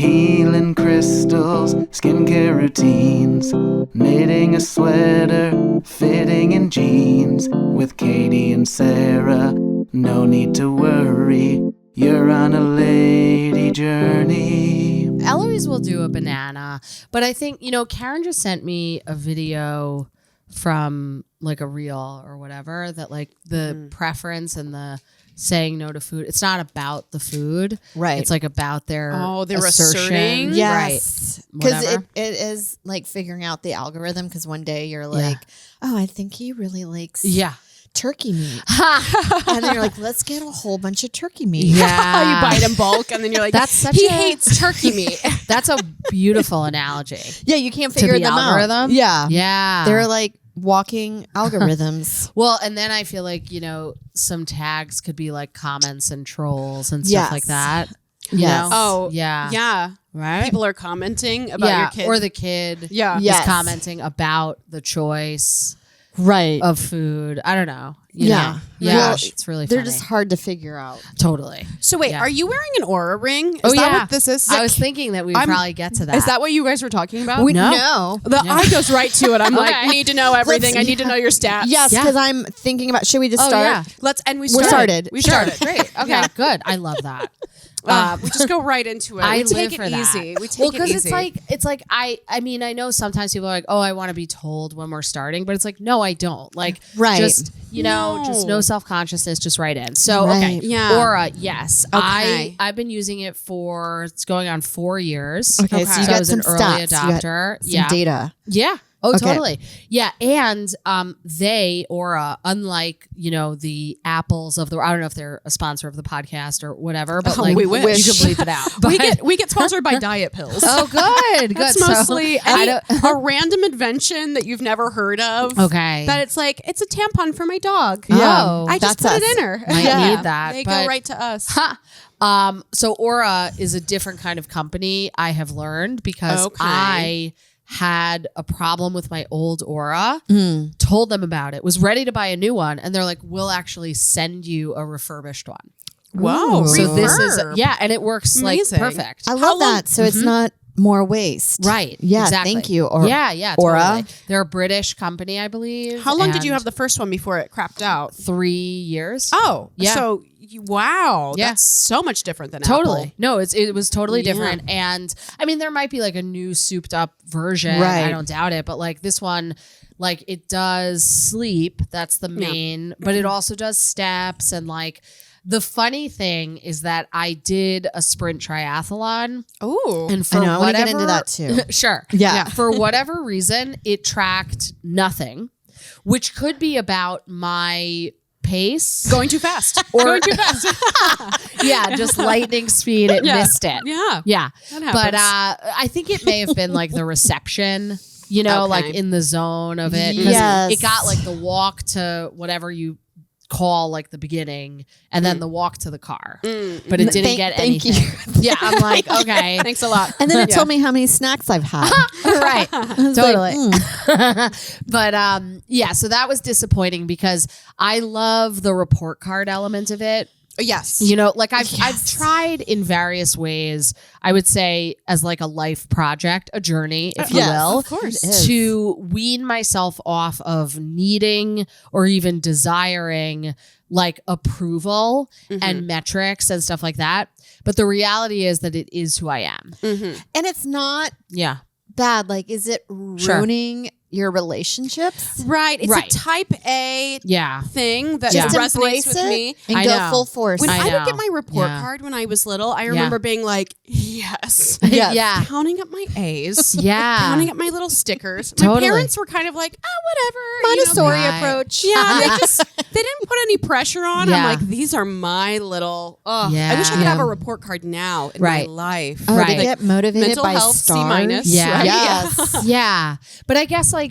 healing crystals, skincare routines, knitting a sweater, fitting in jeans. With Katie and Sarah, no need to worry, you're on a lady journey. Eloise will do a banana, but I think, Karen just sent me a video from like a reel or whatever that like the preference and the saying no to food. It's not about the food. Right. It's like about their they're assertion. asserting. Yes. Right. Because it is like figuring out the algorithm, because one day you're like, oh, I think he really likes turkey meat. And then you're like, let's get a whole bunch of turkey meat. Yeah. You buy it in bulk and then you're like, he hates turkey meat. That's a beautiful analogy. Yeah, you can't figure them algorithm. out. Yeah. Yeah. They're like walking algorithms. Well, and then I feel like, some tags could be like comments and trolls and stuff like that. Yes. Oh, yeah. Yeah. Right. People are commenting about your kid. Or the kid is commenting about the choice of food. I don't know. You know? Yeah. Well, it's really funny. They're just hard to figure out. Totally. So wait, are you wearing an Oura ring? Is Oh, that yeah. what this is? I was thinking that we would probably get to that. Is that what you guys were talking about? No. The eye goes right to it. I'm like, need to know everything. I need to know your stats. Yes, because I'm thinking about, should we just start? Yeah. We We're started. We started. Great. Okay, Yeah. good. I love that. We just go right into it. I We live take for it that. easy. We take it easy. it's like I mean, I know sometimes people are like, oh, I want to be told when we're starting, but it's like, no, I don't. Like, just just no self-consciousness, just right in. So okay, Aura, yes, Okay. I've been using it for it's going on 4 years. Okay, so you I got was some an early stats. adopter. You got some data. Yeah. Oh, Okay. totally. Yeah. And they, Aura, unlike, the Apples of the, I don't know if they're a sponsor of the podcast or whatever, but like, we wish. you can bleep it out. But, we get sponsored by diet pills. oh, good. That's good. mostly So, a random invention that you've never heard of. Okay. That it's like, it's a tampon for my dog. Oh, I just put it in her. Might need that. They but, go right to us. So Aura is a different kind of company, I have learned, because I had a problem with my old Aura, told them about it, was ready to buy a new one, and they're like, we'll actually send you a refurbished one. Whoa. So this is, and it works Amazing. like perfect. I love that. So it's not more waste. Right. Yeah. Exactly. Thank you. Yeah. Aura. Totally. They're a British company, I believe. How long did you have the first one before it crapped out? 3 years. Oh, yeah. So wow, Yeah. that's so much different than Totally. Apple. No, it was totally different. And I mean, there might be like a new souped up version. Right. I don't doubt it. But like this one, like it does sleep. That's the main, but it also does steps. And like the funny thing is that I did a sprint triathlon. Oh, And for I want to get into whatever- that too. Sure. Yeah. For whatever reason, it tracked nothing, which could be about my pace. going too fast. Going too fast. Yeah, just lightning speed. It missed it. Yeah. Yeah. That happens. But I think it may have been like the reception, like in the zone of it. 'Cause Yes. it got like the walk to whatever you call like the beginning and then the walk to the car. But it didn't get thank anything. Yeah, I'm like, okay. Thanks a lot. And then it told me how many snacks I've had. Right. Totally. Like, But so that was disappointing because I love the report card element of it. Yes. Like I've tried in various ways, I would say as like a life project, a journey, if you will, of course. to wean myself off of needing or even desiring like approval and metrics and stuff like that. But the reality is that it is who I am. and it's not Yeah. bad. Like, is it ruining your relationships? Right. It's Right. a type A Yeah. thing that Yeah. resonates Embrace with it me. and I go know. full force. When I I would know. get my report Yeah. card when I was little, I remember being like, yes. Yes. Yeah. Counting up my A's. Yeah. Counting up my little stickers. Totally. My parents were kind of like, whatever. Montessori Right. approach. Yeah, they didn't put any pressure on. Yeah. I'm like, these are my little. I wish I could Yeah. have a report card now in Right. my life. Oh, Right. to get motivated Mental by health, stars. C-. Yeah. Right? Yes. Yeah. But I guess like,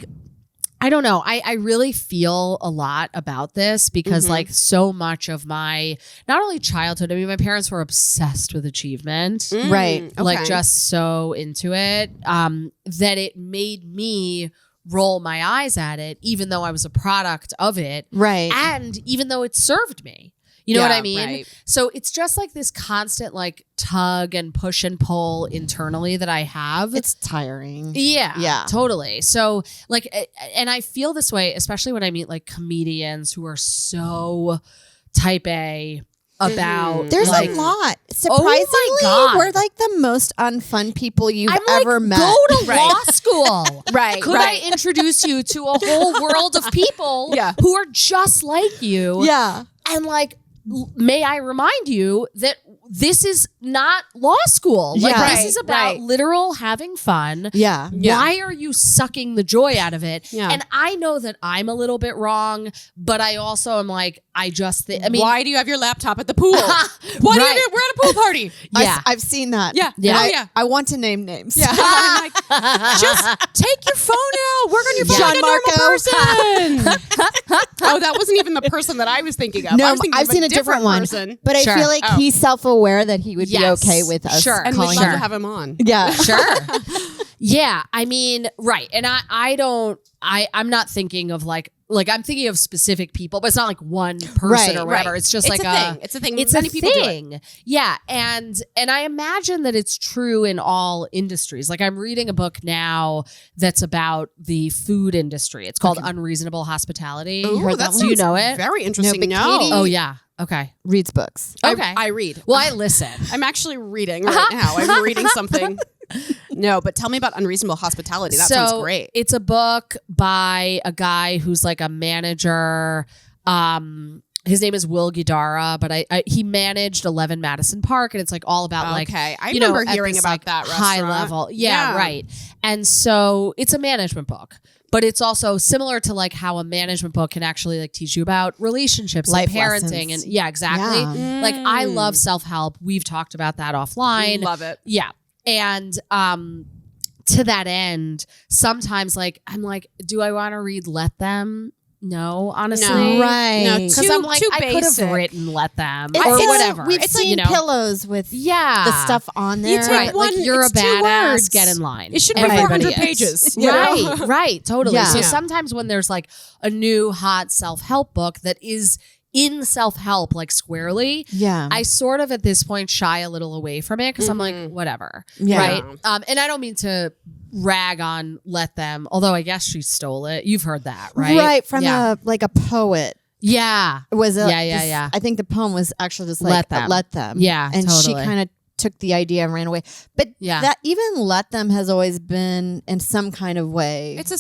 I don't know. I really feel a lot about this because like so much of my, not only childhood, I mean, my parents were obsessed with achievement, Right. like just so into it, that it made me roll my eyes at it, even though I was a product of it. Right. And even though it served me. You know what I mean? Right. So it's just like this constant like tug and push and pull internally that I have. It's tiring. Yeah, totally. So like, and I feel this way, especially when I meet like comedians who are so type A about there's like, a lot. Surprisingly, we're like the most unfun people you've ever met. Go to law school. Right. Could I introduce you to a whole world of people who are just like you? Yeah. And like, may I remind you that this is not law school. Like this is about literal having fun. Yeah. Why are you sucking the joy out of it? Yeah. And I know that I'm a little bit wrong, but I also am like, I mean, why do you have your laptop at the pool? Why do you? We're at a pool party. I've seen that. Yeah. I want to name names. Yeah. I'm like, just take your phone out. Work on your phone like a normal person. Oh, that wasn't even the person that I was thinking of. No, I've seen a different one. Person. But I feel like he's self-aware that he would be okay with us. And we'd love to have him on. Yeah. Sure. Yeah. I mean, right. And I'm not thinking of like I'm thinking of specific people, but it's not like one person or whatever. It's just like a thing. It's a thing. It's Many a people thing. do it. Yeah. And I imagine that it's true in all industries. Like I'm reading a book now that's about the food industry. It's called Unreasonable Hospitality. Ooh, Do you know it? Very interesting. No, but Katie Oh yeah. Okay. reads books. Okay. I read. Well, I listen. I'm actually reading right now. I'm reading something. No, but tell me about Unreasonable Hospitality. That sounds great. It's a book by a guy who's like a manager. His name is Will Guidara, but he managed 11 Madison Park, and it's like all about like, I remember hearing this, about like, that high restaurant. level. Yeah, right. And so it's a management book. But it's also similar to like how a management book can actually like teach you about relationships, life and parenting, lessons. and exactly. Yeah. Like I love self-help. We've talked about that offline. Love it. Yeah. And to that end, sometimes like I'm like, do I want to read Let Them? No, honestly. No. Right. No, Because I'm like, I could have written Let Them or whatever. We've seen pillows with the stuff on there. You take one, like you're a it's 2 badass, words. get in line. It should be Everybody 400 is. pages. Right, totally. Yeah. So Yeah. sometimes when there's like a new hot self-help book that is in self-help, like squarely, I sort of at this point shy a little away from it because I'm like, whatever. Yeah. Right. And I don't mean to rag on Let Them, although I guess she stole it. You've heard that, right? Right, from a poet. Yeah. It was Yeah. I think the poem was actually just like let them. Yeah, and she totally. kind of took the idea and ran away. But that even Let Them has always been in some kind of way. It's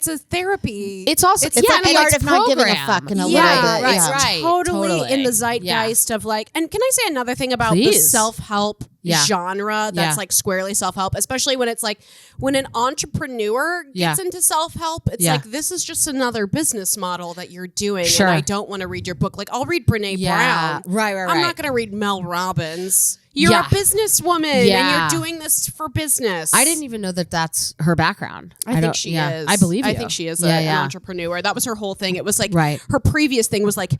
a therapy. It's also it's like the art of not giving a fuck in a little bit. Right. Totally in the zeitgeist of like, and can I say another thing about the self-help genre that's like squarely self-help, especially when it's like when an entrepreneur gets into self-help, it's like, this is just another business model that you're doing. And I don't want to read your book. Like I'll read Brene Brown. Right. I'm not going to read Mel Robbins. You're a businesswoman and you're doing this for business. I didn't even know that that's her background. I think she is. I believe you. I think she is an entrepreneur. That was her whole thing. It was like her previous thing was like,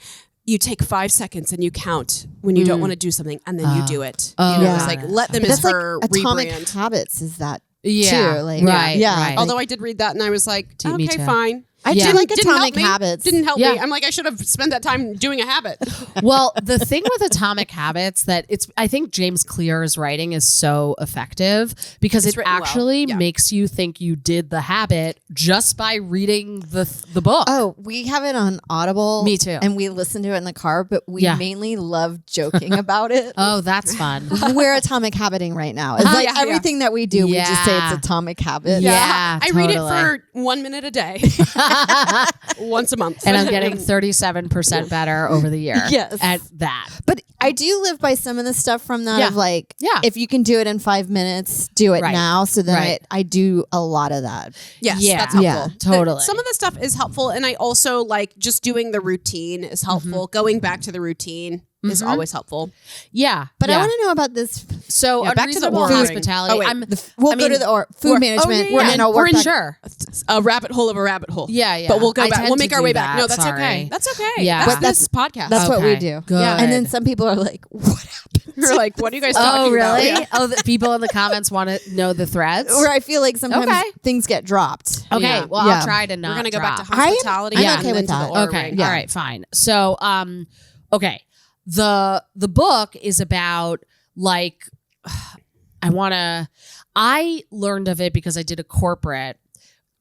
you take 5 seconds and you count when you don't want to do something and then you do it. It was like, Let Them is her like Atomic rebrand. Habits is that too. Like, right. Although I did read that and I was like, me okay, too. fine. I did like Atomic Habits. Didn't help me. I'm like, I should have spent that time doing a habit. Well, the thing with Atomic Habits that I think James Clear's writing is so effective because it actually makes you think you did the habit just by reading the book. Oh, we have it on Audible. Me too. And we listen to it in the car, but we mainly love joking about it. Oh, that's fun. We're atomic habiting right now. It's like everything that we do, we just say it's atomic habit. Yeah, I read it for 1 minute a day. Once a month. And I'm getting 37% better over the year at that. But I do live by some of the stuff from that of like, if you can do it in 5 minutes, do it now. So then I do a lot of that. Yes, that's helpful. Yeah, totally. Some of the stuff is helpful. And I also like just doing the routine is helpful. Going back to the routine is always helpful. Yeah. But I want to know about this. So back to the Unreasonable Hospitality. Oh, wait. We'll go to the food management. We're in sure. A rabbit hole of a rabbit hole. Yeah. But we'll go back. tend We'll make to our do way back. that. No, that's Sorry. okay. That's okay. Yeah. That's this podcast. That's what we do. Good. And then some people are like, what happened? You're like, what are you guys talking about? Oh, really? Yeah. Oh, the people in the comments want to know the threads? Or I feel like sometimes things get dropped. Okay. Well, I'll try to not We're going to go drop. back to hospitality. I'm okay with that. Okay. All right. Fine. So, okay. the book is about like, I learned of it because I did a corporate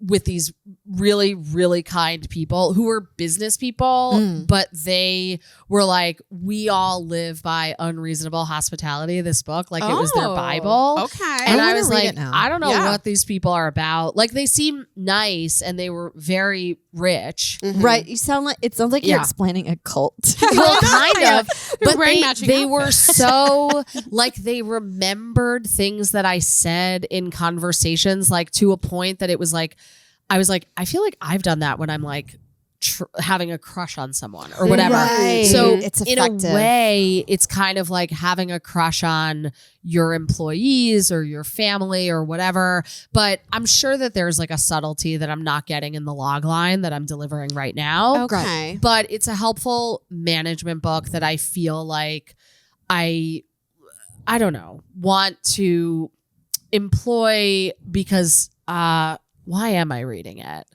with these really, really kind people who were business people, but they were like, we all live by Unreasonable Hospitality, this book. Like, it was their Bible. Okay. And I was like, I don't know what these people are about. Like, they seem nice and they were very rich. Right. It sounds like you're explaining a cult. Well, kind of. But they were so, like, they remembered things that I said in conversations, like, to a point that it was like, I was like, I feel like I've done that when I'm like having a crush on someone or whatever. Right. So it's in a way, it's kind of like having a crush on your employees or your family or whatever. But I'm sure that there's like a subtlety that I'm not getting in the log line that I'm delivering right now. Okay. But it's a helpful management book that I feel like I don't know, want to employ because, why am I reading it?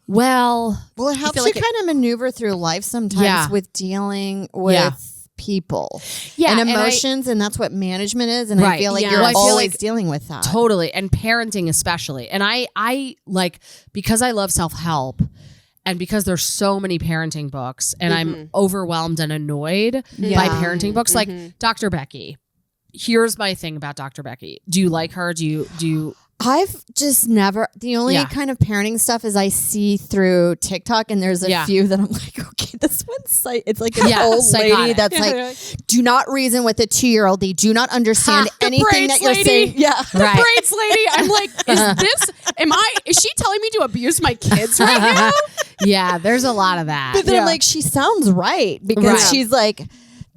Well, it helps you kind of maneuver through life sometimes with dealing with people and emotions, and that's what management is. And I feel like you're always dealing with that. Totally. And parenting especially. And I like, because I love self-help and because there's so many parenting books and I'm overwhelmed and annoyed by parenting books, like Dr. Becky. Here's my thing about Dr. Becky. Do you like her? Do you I've just never, the only kind of parenting stuff is I see through TikTok, and there's a few that I'm like, okay, this one's it's like an old lady that's like, do not reason with a 2-year-old. They do not understand anything that you're saying. Yeah. The braids lady. I'm like, is she telling me to abuse my kids right now? Yeah, there's a lot of that. But then I'm like, she sounds right because she's like,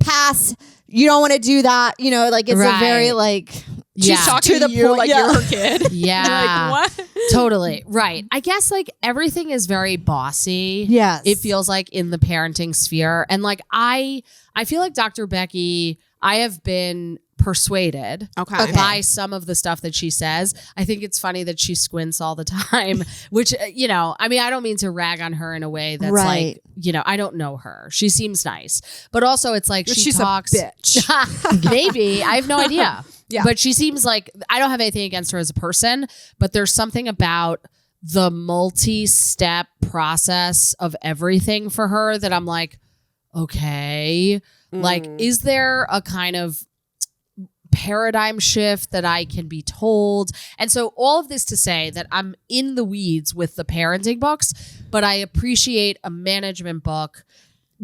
pass, you don't want to do that. You know, like it's a very like, she's talking to you like you're her kid. Yeah. Like, what? Totally. Right. I guess like everything is very bossy. Yes. It feels like in the parenting sphere. And like I feel like Dr. Becky, I have been persuaded by some of the stuff that she says. I think it's funny that she squints all the time, which, you know, I mean, I don't mean to rag on her in a way that's like, you know, I don't know her. She seems nice. But also it's like she's talks. A bitch. Maybe. I have no idea. Yeah. But she seems like, I don't have anything against her as a person, but there's something about the multi-step process of everything for her that I'm like, okay, like, is there a kind of paradigm shift that I can be told? And so all of this to say that I'm in the weeds with the parenting books, but I appreciate a management book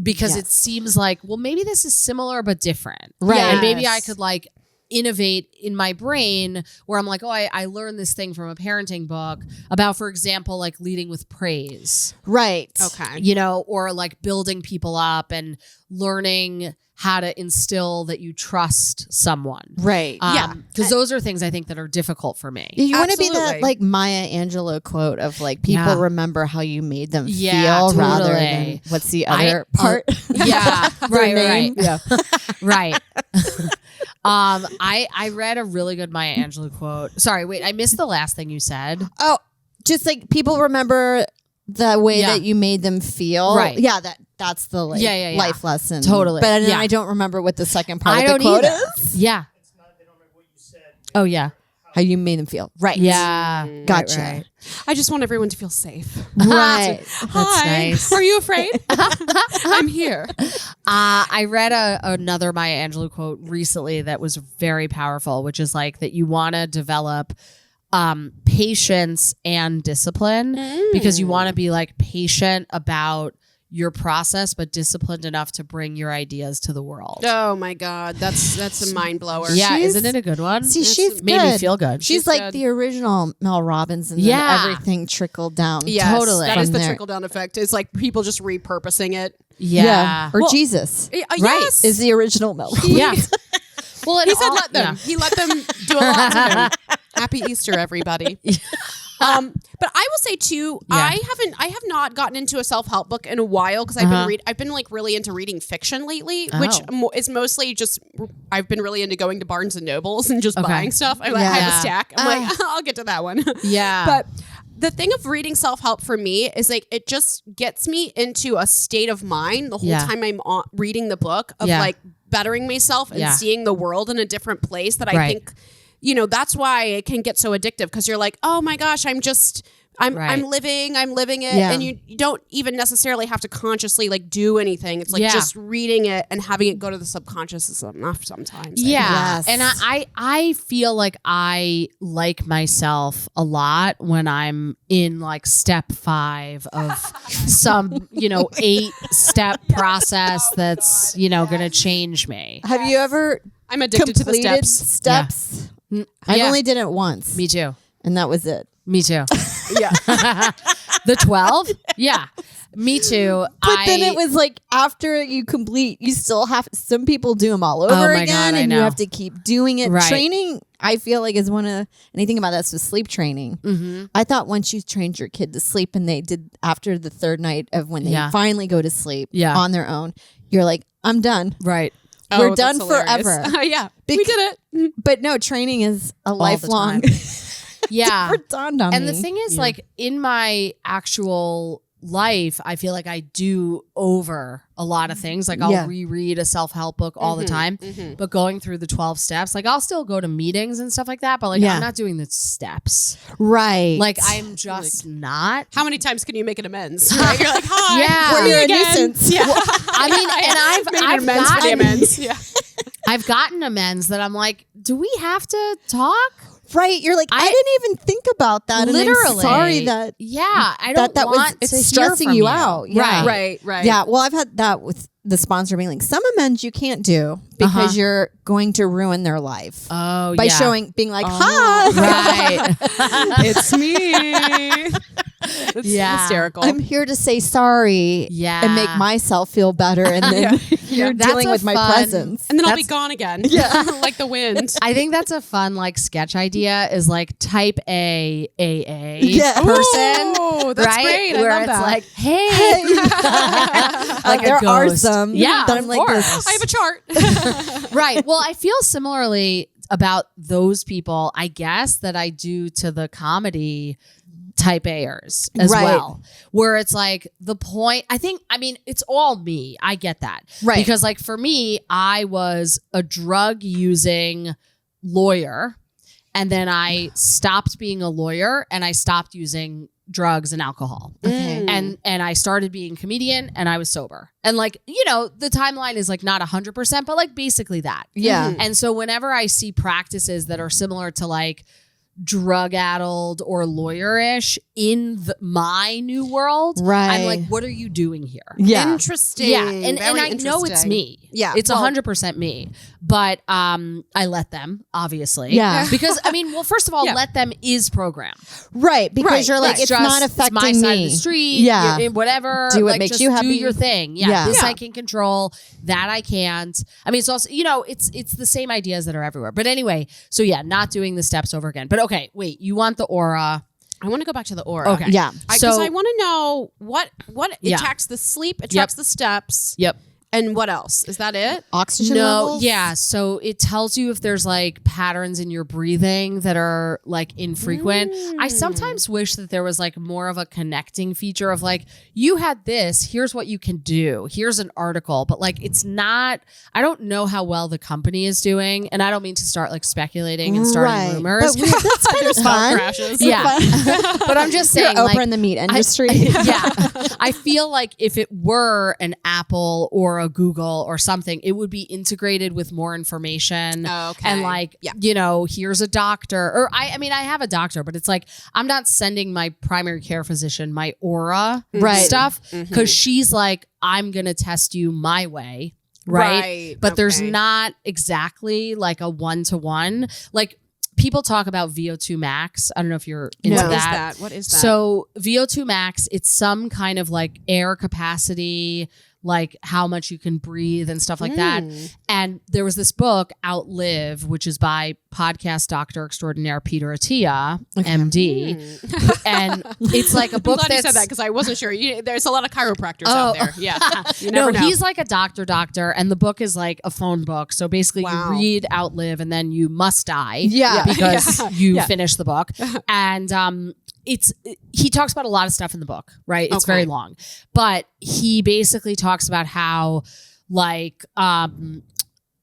because it seems like, well, maybe this is similar but different. Right. And maybe I could like innovate in my brain where I'm like, oh, I learned this thing from a parenting book about, for example, like leading with praise. Right. Okay. You know, or like building people up and learning how to instill that you trust someone. Right. Because those are things I think that are difficult for me. You want to be that like Maya Angelou quote of like, people remember how you made them feel rather than what's the other part? Right. Yeah. Right. I read a really good Maya Angelou quote. Sorry, wait, I missed the last thing you said. Oh, just like people remember the way that you made them feel. Right. Yeah, that's the like life lesson. Totally. But I don't remember what the second part of the quote is. Yeah. It's not, they don't remember what you said. Oh, yeah. How you made them feel. Right. Yeah. Gotcha. Right. I just want everyone to feel safe. Right. Hi. Nice. Are you afraid? I'm here. I read another Maya Angelou quote recently that was very powerful, which is like that you want to develop patience and discipline because you want to be like patient about your process, but disciplined enough to bring your ideas to the world. Oh my God. That's a mind blower. Yeah. Isn't it a good one? See, she's made me feel good. She's like good. the original Mel Robbins, and then everything trickled down. Yes, totally. That is the there. trickle down effect. It's like people just repurposing it. Yeah. Or Jesus. Yes. Is the original Mel Robbins. Yeah. Well, he said let them. He let them do a lot to him. Happy Easter, everybody. But I will say too, I have not gotten into a self-help book in a while because I've been like really into reading fiction lately, which is mostly just I've been really into going to Barnes and Nobles and just buying stuff. I have a stack. I'm like, I'll get to that one. Yeah. But the thing of reading self-help for me is like it just gets me into a state of mind the whole time I'm reading the book of like bettering myself and seeing the world in a different place that I think, you know, that's why it can get so addictive because you're like, oh my gosh, I'm living it. And you don't even necessarily have to consciously like do anything. It's like just reading it and having it go to the subconscious is enough sometimes. Yeah. And I feel like I like myself a lot when I'm in like step 5 of some, you know, 8-step process that's, you know, going to change me. Have you ever I'm addicted to the steps? I've only did it once. Me too. And that was it. Me too. Yeah. The 12? Yeah. Me too. But then it was like after you complete, you still have, some people do them all over again and you have to keep doing it. Right. Training, I feel like is one of, anything about that's with sleep training. Mm-hmm. I thought once you trained your kid to sleep and they did after the 3rd night of when they finally go to sleep on their own, you're like, I'm done. Right. We're done forever. We did it. But no, training is a lifelong. Yeah. It dawned on me. And the thing is, like, in my actual life, I feel like I do over a lot of things. Like, I'll reread a self-help book all the time. But going through the 12 steps, like, I'll still go to meetings and stuff like that. But, like, I'm not doing the steps. Right. Like, I'm just not. How many times can you make an amends? Right? You're like, hi. Yeah. You're a nuisance. Yeah. I mean, and I've amends for the amends. Yeah. I've gotten amends that I'm like, do we have to talk? Right, you're like, I didn't even think about that. Literally, and I'm sorry that. I don't want it's stressing you out. Yeah. Right. Yeah, well, I've had that with the sponsor being like, some amends you can't do because you're going to ruin their life. Oh, by showing, being like, hi, right, it's me. It's hysterical. I'm here to say sorry and make myself feel better, and then you're dealing with my presence, and then I'll be gone again. Like the wind. I think that's a fun like sketch idea. Is like type A person. Oh, that's great. Where I love it's that. like, hey, like there are some. Yeah, that I'm like this. I have a chart. Right. Well, I feel similarly about those people, I guess, that I do to the comedy type A'ers as well, where it's like the point, I mean, it's all me. I get that. Right. Because like for me, I was a drug using lawyer and then I stopped being a lawyer and I stopped using drugs and alcohol. Okay. And I started being a comedian and I was sober. And like, you know, the timeline is like not 100%, but like basically that. Yeah. And so whenever I see practices that are similar to like Drugaddled or lawyer-ish in my new world, I'm like, what are you doing here? Yeah. Interesting. Yeah. And I know it's me. Yeah. It's 100% me. But I let them, obviously. Yeah. Because, I mean, well, first of all, let them is program. Right. Because you're like, it's not affecting my me. side of the street. Yeah. Whatever. Do what like, makes just you happy. Do your thing. Yeah. This I can control. That I can't. I mean, it's also, you know, it's the same ideas that are everywhere. But anyway, so yeah, not doing the steps over again. But okay, wait, you want the aura. I want to go back to the aura. Okay. Yeah. Because I want to know what it tracks the sleep, it tracks the steps. Yep. And what else? Is that it? Oxygen levels? Yeah. So it tells you if there's like patterns in your breathing that are like infrequent. I sometimes wish that there was like more of a connecting feature of like, you had this, here's what you can do. Here's an article. But like, it's not, I don't know how well the company is doing. And I don't mean to start like speculating and starting rumors. But that's kind of fun. Crashes. Yeah. But I'm just saying. You're Oprah like, in the meat industry. I feel like if it were an Apple or a Google or something, it would be integrated with more information. And like, you know, here's a doctor, or I mean, I have a doctor, but it's like, I'm not sending my primary care physician my aura stuff because she's like, I'm going to test you my way. Right. But there's not exactly like a 1-to-1. Like, people talk about VO2 max. I don't know if you're into that. What is that? So VO2 max, it's some kind of like air capacity, like how much you can breathe and stuff like that. And there was this book, Outlive, which is by podcast doctor extraordinaire Peter Attia, MD. And it's like a book I'm glad that's... you said that because I wasn't sure. There's a lot of chiropractors out there. Yeah. You never know. He's like a doctor. And the book is like a phone book. So basically you read Outlive and then you must die. Yeah. Because you finish the book. And he talks about a lot of stuff in the book, right? It's very long, but he basically talks about how like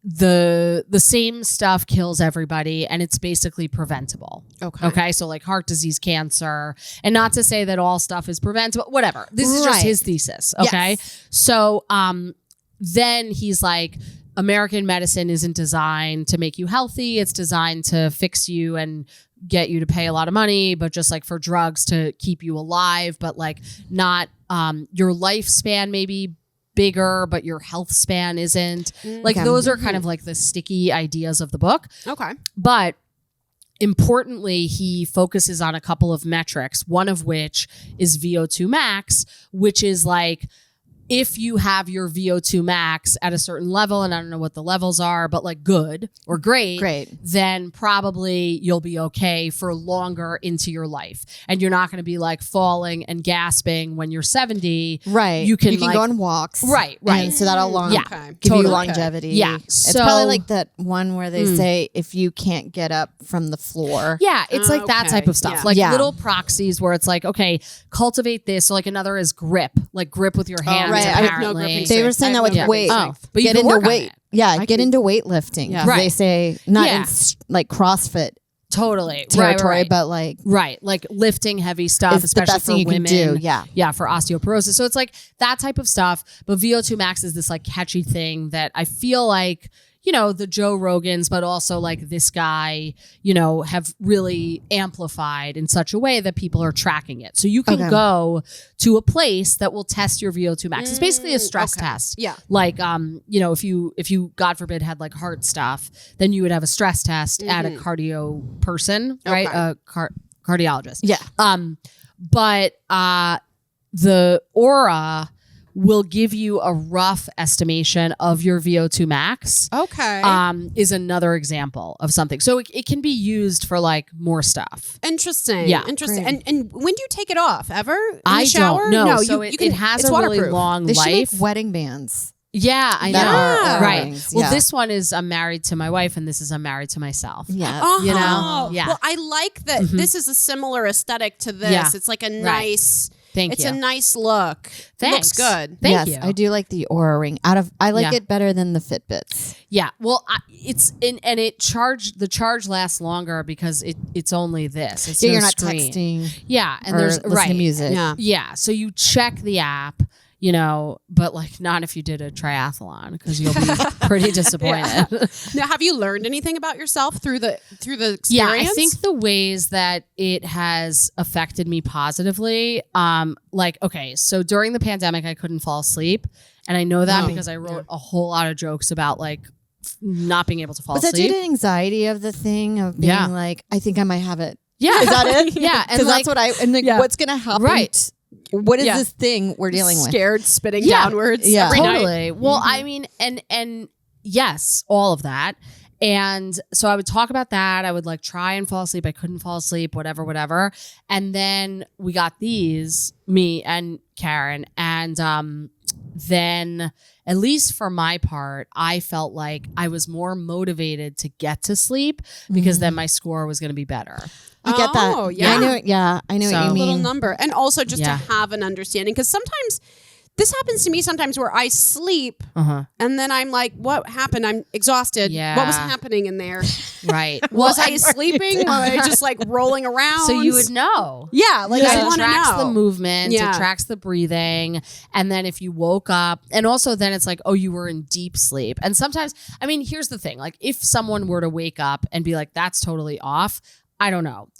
the same stuff kills everybody and it's basically preventable. Okay. So like heart disease, cancer, and not to say that all stuff is preventable, whatever. This is just his thesis. Okay. Yes. So then he's like, American medicine isn't designed to make you healthy. It's designed to fix you and get you to pay a lot of money, but just like for drugs to keep you alive, but like not your lifespan maybe bigger, but your health span isn't. Like those are kind of like the sticky ideas of the book. Okay. But importantly, he focuses on a couple of metrics, one of which is VO2 max, which is like if you have your VO2 max at a certain level, and I don't know what the levels are, but like good or great, then probably you'll be okay for longer into your life. And you're not going to be like falling and gasping when you're 70. Right. You can like, go on walks. Right. And so that'll give you longevity. Yeah. It's probably like that one where they say if you can't get up from the floor. Yeah. It's like that type of stuff. Like little proxies where it's like, okay, cultivate this. So like another is grip, like grip with your hands. Apparently. They were saying that with weight. But you get into weight. Get into weightlifting. Yeah. They say not in like CrossFit territory, but like like lifting heavy stuff, especially for women. Yeah, for osteoporosis. So it's like that type of stuff. But VO2 max is this like catchy thing that I feel like, you know, the Joe Rogans, but also like this guy, you know, have really amplified in such a way that people are tracking it. So you can go to a place that will test your VO2 max. It's basically a stress test. Yeah. Like, you know, if you, God forbid, had like heart stuff, then you would have a stress test at a cardio person, right? A cardiologist. Yeah. But the Aura will give you a rough estimation of your VO2 max. Okay. Is another example of something. So it can be used for like more stuff. Interesting. Yeah. Interesting. And when do you take it off? Ever? In I the shower? don't know. No, so it has a really long life. They should make wedding bands. Yeah, I know. Yeah. Right. Well, this one is I'm married to my wife and this is I'm married to myself. Yeah. You know? Yeah. Well, I like that this is a similar aesthetic to this. Yeah. It's like a nice... Thank you. It's a nice look. Thanks. It looks good. Thank you. I do like the Aura ring. I like it better than the Fitbits. Yeah. Well, the charge lasts longer because it's only this. It's you're not screen. texting. Yeah, and there's listening to music. Yeah. So you check the app, you know, but like not if you did a triathlon because you'll be pretty disappointed. Now, have you learned anything about yourself through the experience? Yeah, I think the ways that it has affected me positively, like, okay, so during the pandemic, I couldn't fall asleep. And I know that because I wrote a whole lot of jokes about like not being able to fall asleep. Was that due to anxiety of the thing of being like, I think I might have it? Yeah. Is that it? Yeah. Because like, that's what what's going to happen? Right. What is this thing we're dealing with? Scared, spitting downwards every totally. night. Well, I mean, and yes, all of that. And so I would talk about that. I would like try and fall asleep. I couldn't fall asleep, whatever. And then we got these, me and Karen. And then at least for my part, I felt like I was more motivated to get to sleep because then my score was going to be better. I get that. Oh, yeah. I know what you mean. Little number. And also just to have an understanding. Because sometimes this happens to me sometimes where I sleep and then I'm like, what happened? I'm exhausted. Yeah. What was happening in there? Right. Was I sleeping? Was I just like rolling around? So you would know. Yeah. Like I want to know. It tracks the movement. It tracks the breathing. And then if you woke up, and also then it's like, oh, you were in deep sleep. And sometimes, I mean, here's the thing. Like if someone were to wake up and be like, that's totally off, I don't know.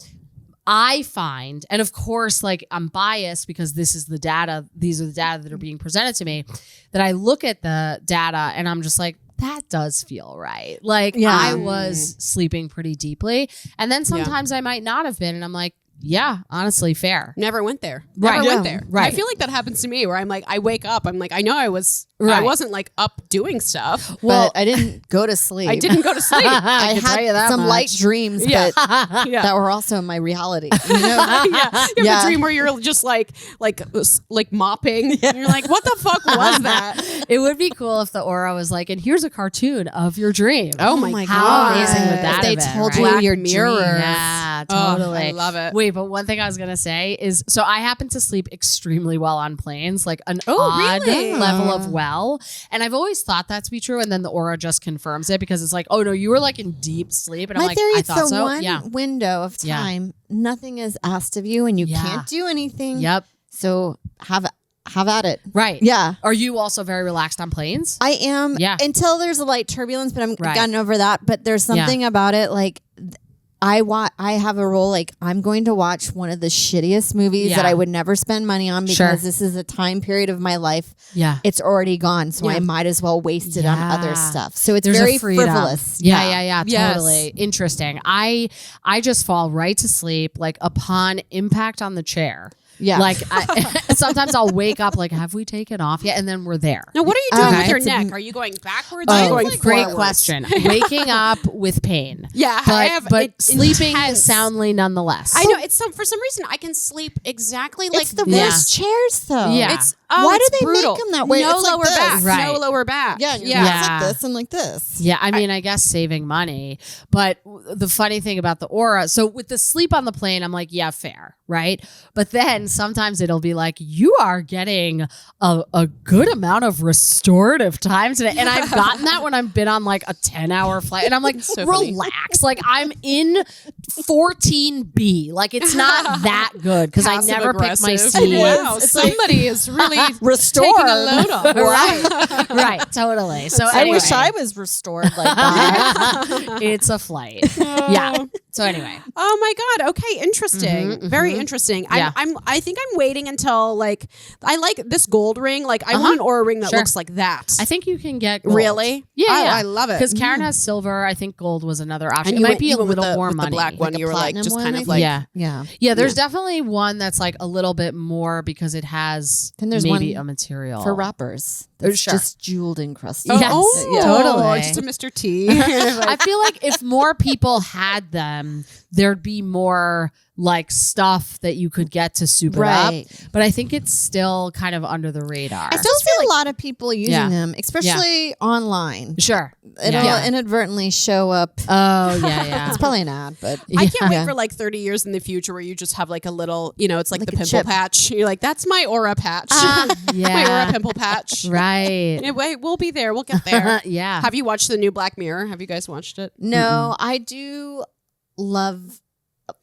I find, and of course, like I'm biased because this is the data, these are the data that are being presented to me, that I look at the data and I'm just like, that does feel right. Like I was sleeping pretty deeply. And then sometimes I might not have been. And I'm like, yeah, honestly, fair. Never went there. Right. Never went there. Right. I feel like that happens to me where I'm like, I wake up, I'm like, I know I wasn't like up doing stuff. Well, I didn't go to sleep. I didn't go to sleep. I had some light dreams, but that were also my reality. You know? You have a dream where you're just like mopping. And you're like, what the fuck was that? It would be cool if the Aura was like, and here's a cartoon of your dream. Oh my God. How amazing would that they have been, told right? you your mirrors. Yeah, totally. I love it. Wait, Wait, but one thing I was going to say is, so I happen to sleep extremely well on planes, like an odd level of well. And I've always thought that to be true. And then the aura just confirms it because it's like, oh no, you were like in deep sleep. And My I'm like, theory, I it's thought the so. one window of time. Nothing is asked of you and you can't do anything. Yep. So have at it. Right. Yeah. Are you also very relaxed on planes? I am. Yeah. Until there's a light turbulence, but I'm gotten over that. But there's something about it, like I have a rule, like I'm going to watch one of the shittiest movies that I would never spend money on because this is a time period of my life. Yeah. It's already gone. So I might as well waste it on other stuff. So it's very frivolous. Yeah. Totally. Interesting. I just fall right to sleep like upon impact on the chair. Yeah. Like sometimes I'll wake up like, have we taken off yet? And then we're there. Now, what are you doing with your neck? Are you going backwards? Or going great question. Waking up with pain. Yeah. But sleeping soundly nonetheless. I know. It's for some reason I can sleep exactly like it's the worst chairs though. Yeah. Why do they brutal. make them that way? No it's lower like back. Right. No lower back. Yeah. It's like this and like this. Yeah. I mean, I guess saving money. But the funny thing about the aura, so with the sleep on the plane, I'm like, yeah, fair. Right. But then sometimes it'll be like, you are getting a good amount of restorative time today. And I've gotten that when I've been on like a 10-hour flight. And I'm like, relax. Like I'm in 14B. Like it's not that good because I never pick my seat. Wow. Somebody is really restored. Taking a load off. Right. Totally. So I wish I was restored like that. It's a flight. Yeah. So anyway. Oh my God. Okay. Interesting. Very interesting. Yeah. I think I'm waiting until like I like this gold ring. Like I want an aura ring that looks like that. I think you can get gold. Really? Yeah. I love it. Because Karen has silver. I think gold was another option. And it might be a little more with money. The black one, like you were like just one, kind of like yeah. There's definitely one that's like a little bit more because it has maybe a material for wrappers. It's just jeweled encrusted. Yes. Totally. Just a Mr. T. I feel like if more people had them, there'd be more like stuff that you could get to soup it up. But I think it's still kind of under the radar. I still see a lot of people using them, especially online. Sure. It'll inadvertently show up. Oh, yeah. It's probably an ad, but I can't wait for like 30 years in the future where you just have like a little, it's like the pimple patch. You're like, that's my aura patch. My aura pimple patch. Right. Anyway, we'll be there. We'll get there. Yeah. Have you watched the new Black Mirror? Have you guys watched it? No, I do love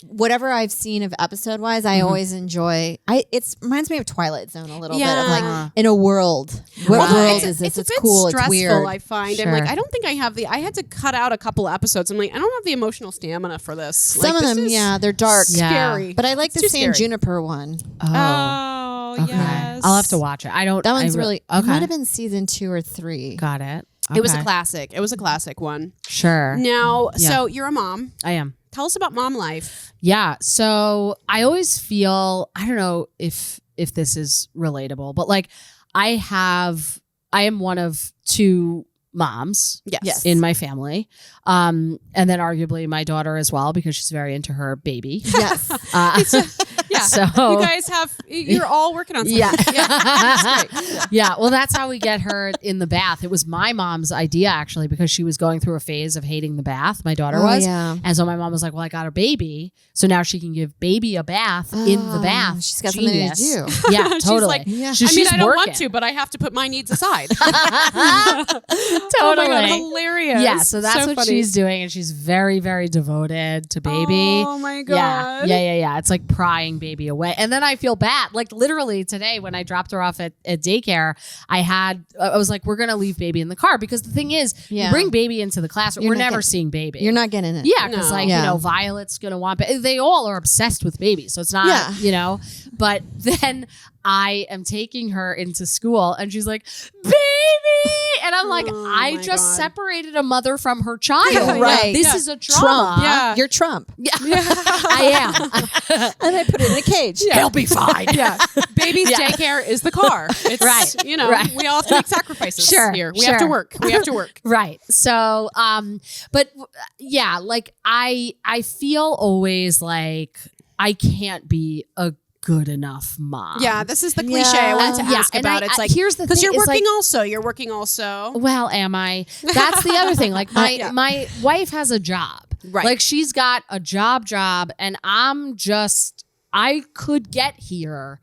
whatever I've seen of episode wise. I always enjoy. It reminds me of Twilight Zone a little bit of like in a world. What world is this? It's cool. Stressful, it's weird. I find. I'm like, I don't think I have I had to cut out a couple episodes. I'm like, I don't have the emotional stamina for this. Some of them, they're dark, scary. But I like the San Juniper one. Oh, okay. yes. I'll have to watch it. That one's really. It might have been season 2 or 3. Got it. Okay. It was a classic. It was a classic one. Sure. Now, so you're a mom. I am. Tell us about mom life. Yeah. So I always feel, I don't know if this is relatable, but like I am one of 2 moms in my family. And then arguably my daughter as well, because she's very into her baby. Yes. So you guys you're all working on something. Yeah. Well, that's how we get her in the bath. It was my mom's idea actually, because she was going through a phase of hating the bath. My daughter was. Yeah. And so my mom was like, well, I got a baby. So now she can give baby a bath in the bath. She's got something to do. Yeah, totally. She's like, I don't want to, but I have to put my needs aside. Totally. Oh my God, hilarious. Yeah, so that's what she's doing, and she's very, very devoted to baby. Oh my God. Yeah. It's like prying baby away. And then I feel bad. Like literally today when I dropped her off at daycare, I was like, we're going to leave baby in the car, because the thing is, you bring baby into the classroom, we're never seeing baby. You're not getting it. Yeah, because Violet's going to want baby. They all are obsessed with baby, so it's not, but then I am taking her into school and she's like, baby. And I'm like, I just separated a mother from her child. Right. This is a trauma. Trump. Yeah. You're Trump. Yeah. I am. And I put it in a cage. Yeah. It'll be fine. Yeah. Baby's daycare is the car. It's, right. We all have to make sacrifices here. We have to work. Right. So, but yeah, like I feel always like I can't be a good enough mom. Yeah, this is the cliche I wanted to ask about. It's like, here's the thing. Because you're working also. Well, am I? That's the other thing. Like my wife has a job. Right. Like she's got a job and I could get here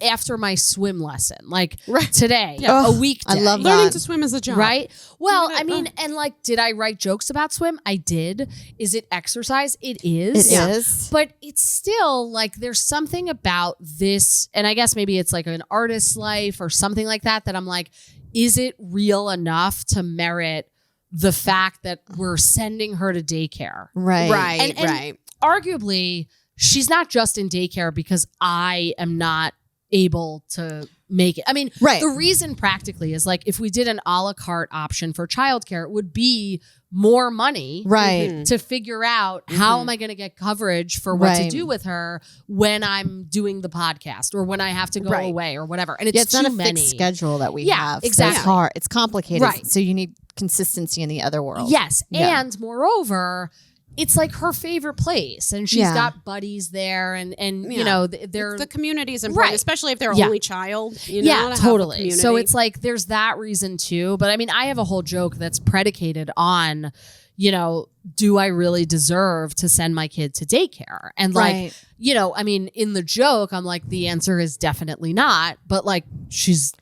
after my swim lesson, like today, a weekday. I love that. Learning to swim is a job. Right? Well, I mean, and like, did I write jokes about swim? I did. Is it exercise? It is. It is. But it's still like, there's something about this, and I guess maybe it's like an artist's life or something like that I'm like, is it real enough to merit the fact that we're sending her to daycare? Right. And arguably, she's not just in daycare because I am not able to make it. I mean, the reason practically is like if we did an a la carte option for childcare, it would be more money to figure out how am I going to get coverage for what to do with her when I'm doing the podcast or when I have to go away or whatever. And it's not too a many. fixed schedule that we have. Exactly. So it's hard. It's complicated. So you need consistency in the other world. Yes. And moreover, it's like her favorite place, and she's got buddies there, and you know they're the community's important, especially if they're only child. You know, totally. So it's like there's that reason too. But I mean, I have a whole joke that's predicated on, you know, do I really deserve to send my kid to daycare? And like, you know, I mean, in the joke, I'm like, the answer is definitely not. But like, she's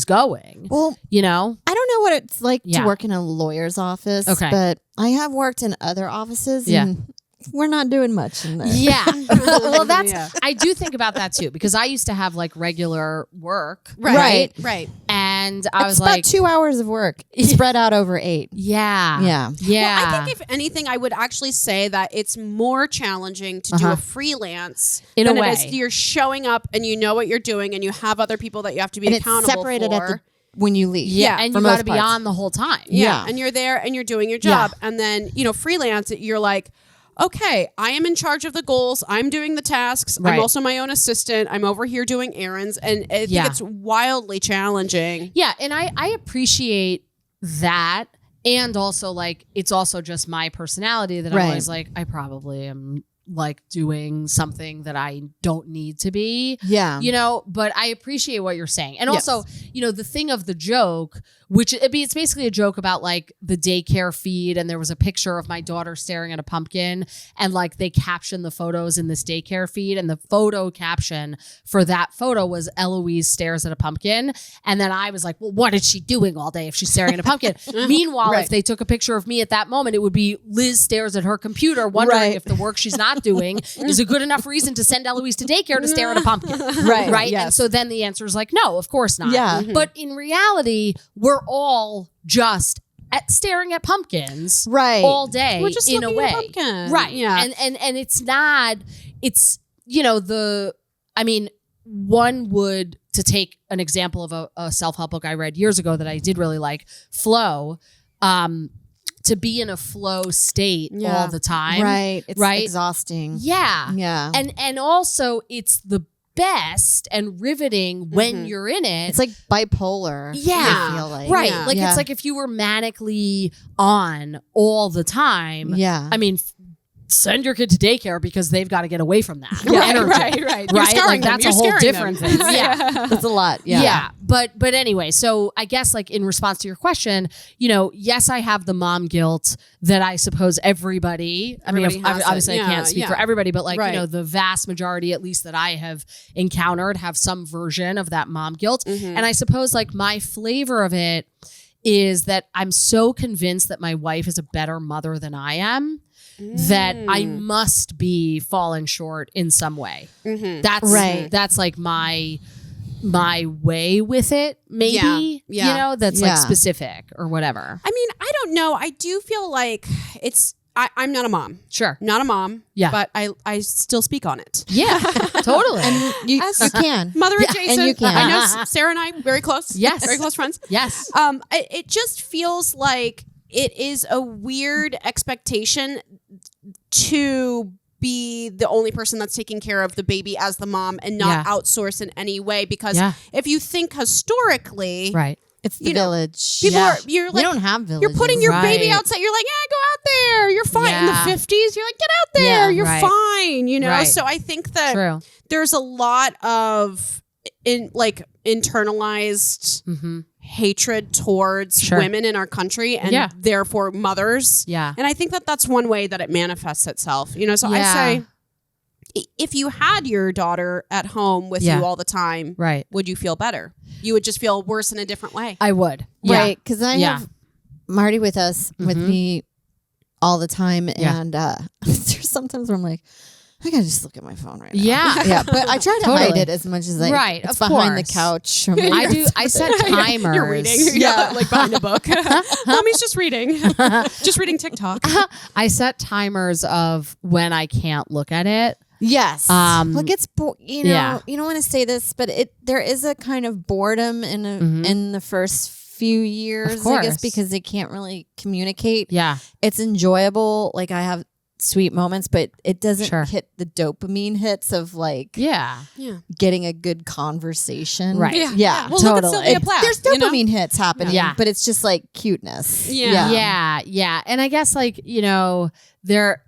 going. Well, you know, I don't know what it's like to work in a lawyer's office, but I have worked in other offices and we're not doing much in there. Yeah. Well, that's, I do think about that too, because I used to have like regular work. Right. And I was it's like, about 2 hours of work spread out over 8. Yeah. Yeah. Yeah. Well, I think if anything, I would actually say that it's more challenging to do a freelance in than a way. It is you're showing up and you know what you're doing and you have other people that you have to be and accountable it's separated for. When you leave. Yeah. And you got to be on the whole time. Yeah. And you're there and you're doing your job. And then, you know, freelance, you're like, okay, I am in charge of the goals. I'm doing the tasks. I'm also my own assistant. I'm over here doing errands. And I think it's wildly challenging. Yeah. And I appreciate that. And also, like, it's also just my personality that I'm always like, I probably am like doing something that I don't need to be. Yeah. You know, but I appreciate what you're saying. And also, you know, the thing of the joke, which it's basically a joke about like the daycare feed. And there was a picture of my daughter staring at a pumpkin, and like they captioned the photos in this daycare feed. And the photo caption for that photo was Eloise stares at a pumpkin. And then I was like, well, what is she doing all day if she's staring at a pumpkin? Meanwhile, if they took a picture of me at that moment, it would be Liz stares at her computer, wondering if the work she's not doing is a good enough reason to send Eloise to daycare to stare at a pumpkin. Right. Yes. And so then the answer is like, no, of course not. Yeah. But in reality, we're all just staring at pumpkins all day. We're just in a way. Right. Yeah. And it's not, it's, you know, I mean, one would, to take an example of a self-help book I read years ago that I did really like, Flow, to be in a flow state all the time. Right. It's exhausting. Yeah. Yeah. And also it's the best and riveting when you're in it. It's like bipolar. Yeah. I feel like. Right. Like it's like if you were manically on all the time. Yeah. I mean, send your kid to daycare because they've got to get away from that. Right. Right. Like that's a whole different thing. Yeah. That's a lot. Yeah. Yeah. But anyway, so I guess like in response to your question, you know, yes, I have the mom guilt that I suppose everybody I mean, obviously I can't speak for everybody, but like, you know, the vast majority, at least that I have encountered, have some version of that mom guilt. And I suppose like my flavor of it is that I'm so convinced that my wife is a better mother than I am, that I must be falling short in some way. That's like my way with it, maybe, you know, that's like specific or whatever. I mean, I don't know. I do feel like I'm not a mom. Sure. Not a mom. Yeah. But I still speak on it. Yeah, totally. And you can. Mother adjacent. And you can. I know Sarah and I, very close. Yes. Very close friends. Yes. It just feels like it is a weird expectation to be the only person that's taking care of the baby as the mom and not outsource in any way. Because if you think historically, It's the village. People are, you're like, we don't have villages. You're putting your baby outside. You're like, go out there. You're fine. In the 50s, you're like, get out there. You're fine. You know? So I think that there's a lot of internalized hatred towards women in our country and therefore mothers. Yeah. And I think that that's one way that it manifests itself. You know, so I say, if you had your daughter at home with you all the time, would you feel better? You would just feel worse in a different way. I would. Right. Because I have Marty with us, with me all the time. And there's sometimes where I'm like, I gotta just look at my phone right now. Yeah. But I try to hide it as much as I can. It's behind the couch. I set timers. You're reading. Like behind a book. Mommy's just reading. Just reading TikTok. I set timers of when I can't look at it. Yes. Well, it gets you don't want to say this, but there is a kind of boredom in the first few years, I guess, because they can't really communicate. Yeah. It's enjoyable. Like I have sweet moments, but it doesn't hit the dopamine hits of like getting a good conversation. Right. Yeah. Well, look at Sylvia Plath. There's dopamine hits happening, but it's just like cuteness. Yeah. And I guess like,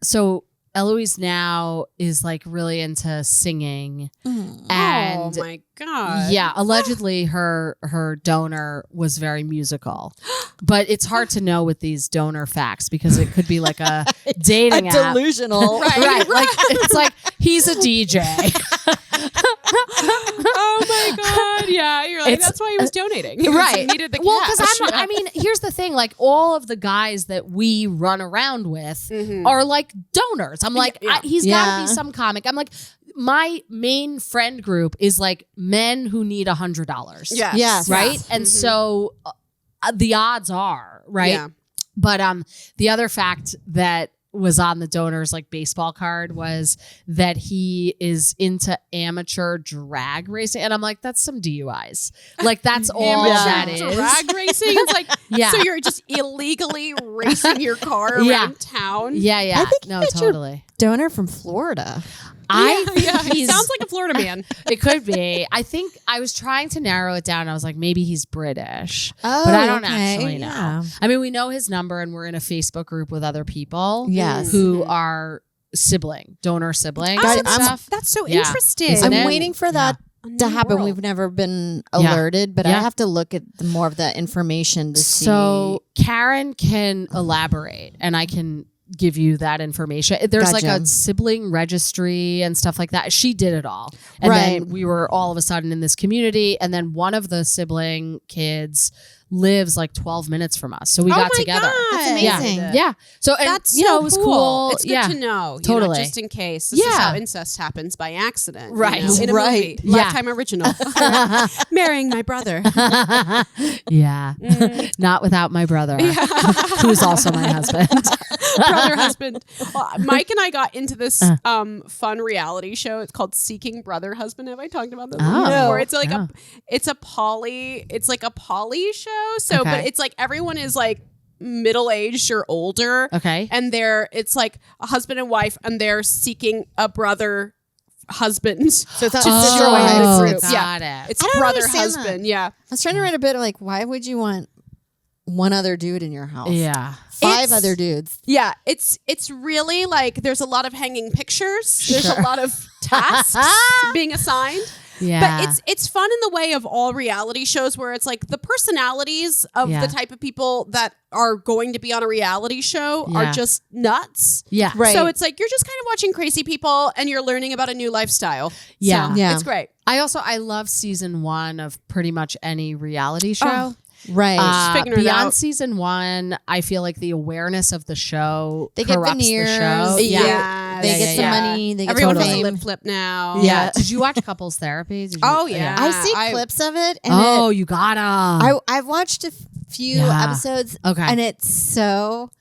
so Eloise now is like really into singing. And oh my God. Yeah. Allegedly her donor was very musical, but it's hard to know with these donor facts because it could be like a dating app. Delusional. Right. Like it's like he's a DJ. Oh my God. Yeah. You're like, that's why he was donating. He needed the cash. Well, because here's the thing, like all of the guys that we run around with are like donors. I'm like, he's got to be some comic. I'm like, my main friend group is like men who need $100. Yes. Right. And so the odds are right. Yeah. But the other fact that was on the donor's like baseball card was that he is into amateur drag racing, and I'm like, that's some DUIs. Like that's all that is. Drag racing. It's like so you're just illegally racing your car around town. Yeah. I think totally. Donor from Florida. He sounds like a Florida man. It could be. I think I was trying to narrow it down. I was like, maybe he's British, but I don't actually know. Yeah. I mean, we know his number, and we're in a Facebook group with other people who are donor siblings. And stuff. That's so interesting. I'm waiting for that to happen. We've never been alerted, but I have to look at more of that information to see. So Karen can elaborate, and I can give you that information. There's like a sibling registry and stuff like that. She did it all. And then we were all of a sudden in this community, and then one of the sibling kids lives like 12 minutes from us. So we got together. God. That's amazing. Yeah. So and, that's it was cool. It's good to know. Totally. Just in case. This is how incest happens by accident. Right. In a movie. Lifetime original. Marrying my brother. Not without my brother, who's also my husband. Brother husband. Well, Mike and I got into this fun reality show. It's called Seeking Brother Husband. Have I talked about this before? It's like it's a poly show. So but it's like everyone is like middle-aged or older. Okay. And it's like a husband and wife, and they're seeking a brother husband. So it's not destroy the group. Got it. It's brother husband. That. Yeah. I was trying to write a bit of like, why would you want one other dude in your house? Yeah. 5 other dudes. Yeah. It's really like there's a lot of hanging pictures. There's a lot of tasks being assigned. Yeah. But it's fun in the way of all reality shows where it's like the personalities of the type of people that are going to be on a reality show are just nuts. Yeah. Right. So it's like you're just kind of watching crazy people and you're learning about a new lifestyle. Yeah. So it's great. I love season 1 of pretty much any reality show. Right. Beyond season 1, I feel like the awareness of the show they get veneers. The show. They get some money. They get everyone some has fame. a lip flip now. Yeah. Did you watch Couples Therapy? I see clips of it. And you gotta. I've watched a few episodes. Okay. And it's so.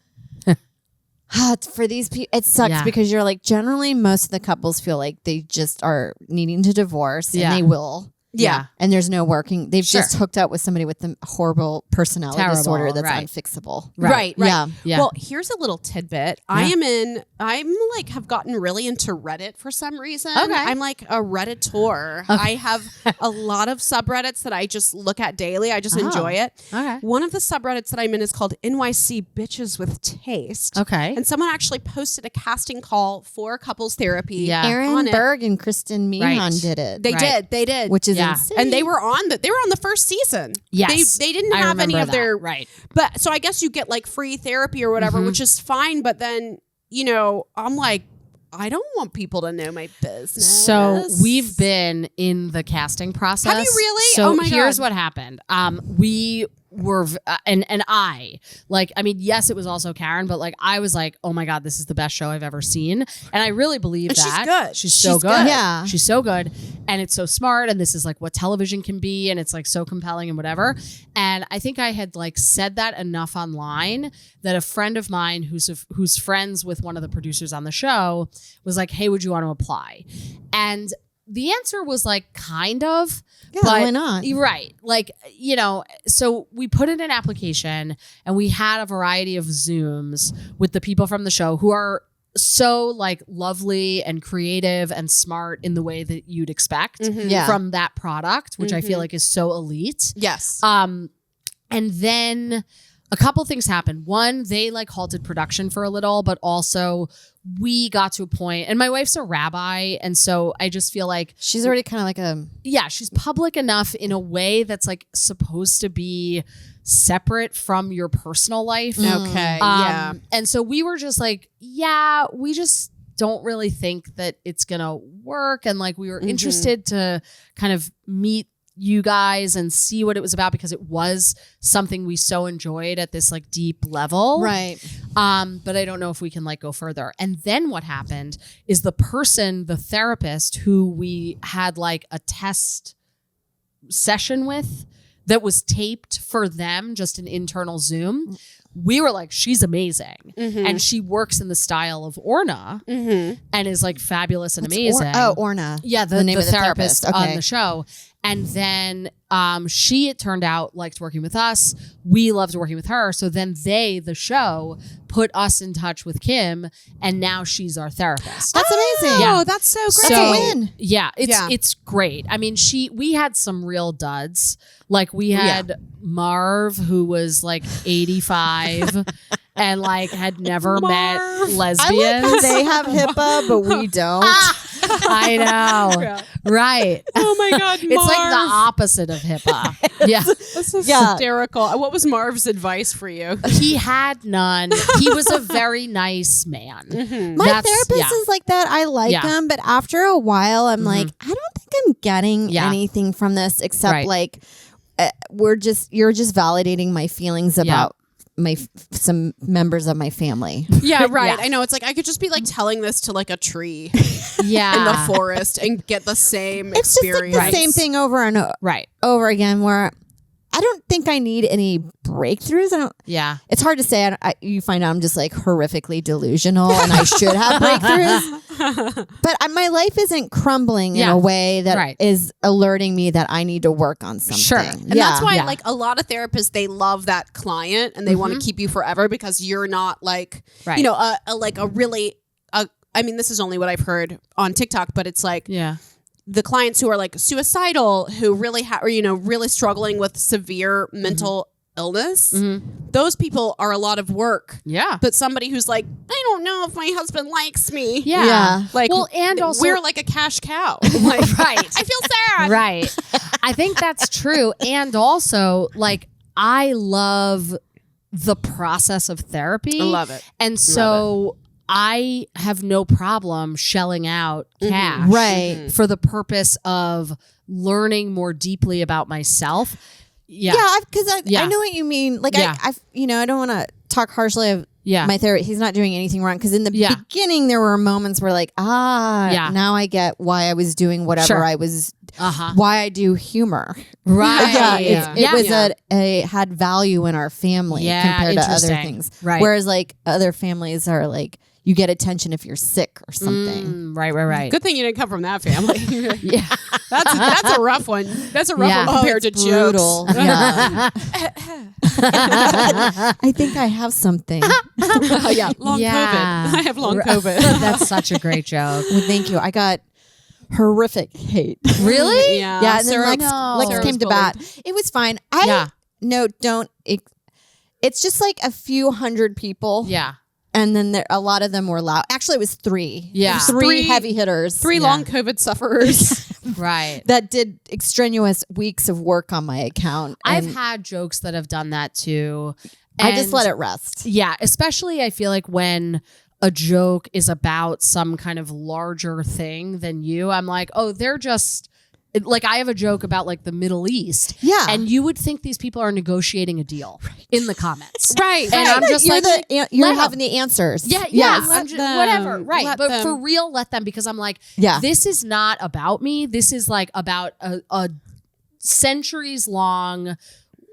For these people, it sucks because you're like, generally most of the couples feel like they just are needing to divorce and they will. Yeah. And there's no working. They've just hooked up with somebody with the horrible personality disorder that's unfixable. Right. Yeah. Well, here's a little tidbit. I'm like have gotten really into Reddit for some reason. Okay. I'm like a Redditor. Okay. I have a lot of subreddits that I just look at daily. I just enjoy it. Okay. One of the subreddits that I'm in is called NYC Bitches with Taste. Okay. And someone actually posted a casting call for couples therapy. Yeah. Aaron Berg and Kristen Meehan did it. They did. Which is insane. And they were on the first season. Yes. They didn't have any of their But so I guess you get like free therapy or whatever, which is fine, but then, I'm like, I don't want people to know my business. So we've been in the casting process. Have you really? So oh my here's God. what happened. We were and I like, I mean, yes, it was also Karen, but like I was like, oh my God, this is the best show I've ever seen. And I really believe that. She's good. She's so good. Yeah. She's so good. And it's so smart. And this is like what television can be. And it's like so compelling and whatever. And I think I had like said that enough online that a friend of mine who's friends with one of the producers on the show was like, hey, would you want to apply? And the answer was like, kind of. Yeah, but, why not? Right. Like, so we put in an application and we had a variety of Zooms with the people from the show who are so like lovely and creative and smart in the way that you'd expect from that product, which I feel like is so elite. Yes. And then a couple things happened. One, they like halted production for a little, but also we got to a point, and my wife's a rabbi, and so I just feel like she's already kind of like she's public enough in a way that's like supposed to be separate from your personal life. Okay. And so we were just like, we just don't really think that it's gonna work, and like we were interested to kind of meet you guys and see what it was about because it was something we so enjoyed at this like deep level. Right. But I don't know if we can like go further. And then what happened is the therapist who we had like a test session with that was taped for them, just an internal Zoom. We were like, she's amazing. And she works in the style of Orna and is like fabulous and amazing. Orna. Yeah, the name of the therapist on the show. And then she, it turned out, liked working with us. We loved working with her. So then the show, put us in touch with Kim, and now she's our therapist. That's amazing. Oh, that's so great. That's a win. Yeah, it's great. I mean, we had some real duds. Like we had Marv, who was like 85 and like had never met lesbians. They have HIPAA, but we don't. I know. Right. Oh my God, It's like the opposite of HIPAA. Yeah. This is hysterical. What was Marv's advice for you? He had none. He was a very nice man. My therapist is like that. I like him, but after a while, I'm like, I don't think I'm getting anything from this except like you're just validating my feelings about some members of my family. Yeah, right. I know. It's like I could just be like telling this to like a tree in the forest and get the same It's experience. just like the same thing over and over again, where I don't think I need any breakthroughs. It's hard to say. You find out I'm just like horrifically delusional and I should have breakthroughs. But my life isn't crumbling in a way that is alerting me that I need to work on something. Sure. And that's why like a lot of therapists, they love that client and they want to keep you forever because you're not like, I mean, this is only what I've heard on TikTok, but it's like, the clients who are like suicidal, who really really struggling with severe mental illness, those people are a lot of work. Yeah. But somebody who's like, I don't know if my husband likes me. Yeah. Like, well, and also we're like a cash cow. Like, I feel sad. Right. I think that's true. And also, like, I love the process of therapy. I love it. And so I have no problem shelling out cash for the purpose of learning more deeply about myself. Yeah, because I know what you mean. Like I don't want to talk harshly of my therapist. He's not doing anything wrong. Because in the beginning, there were moments where like, now I get why I was doing whatever I was. Why I do humor. Right. It was had value in our family compared to other things. Right. Whereas like other families are like, you get attention if you're sick or something. Right. Good thing you didn't come from that family. Yeah. That's a rough one. That's a rough one compared to brutal. jokes. Yeah. I think I have something. Long COVID. I have long COVID. That's such a great joke. Well, thank you. I got horrific hate. Really? Yeah. And then Lex came to bat. It was fine. It's just like a few hundred people. Yeah. And then a lot of them were loud. Actually, it was 3. Yeah. Three heavy hitters. 3 long COVID sufferers. Right. That did extraneous weeks of work on my account. I've had jokes that have done that too. I just let it rest. Yeah. Especially I feel like when a joke is about some kind of larger thing than you, I'm like, oh, they're just... Like I have a joke about like the Middle East. Yeah. And you would think these people are negotiating a deal in the comments. Right. And I'm just you're having the answers. Yeah. Whatever. Right. But for real, let them, because I'm like, this is not about me. This is like about a centuries long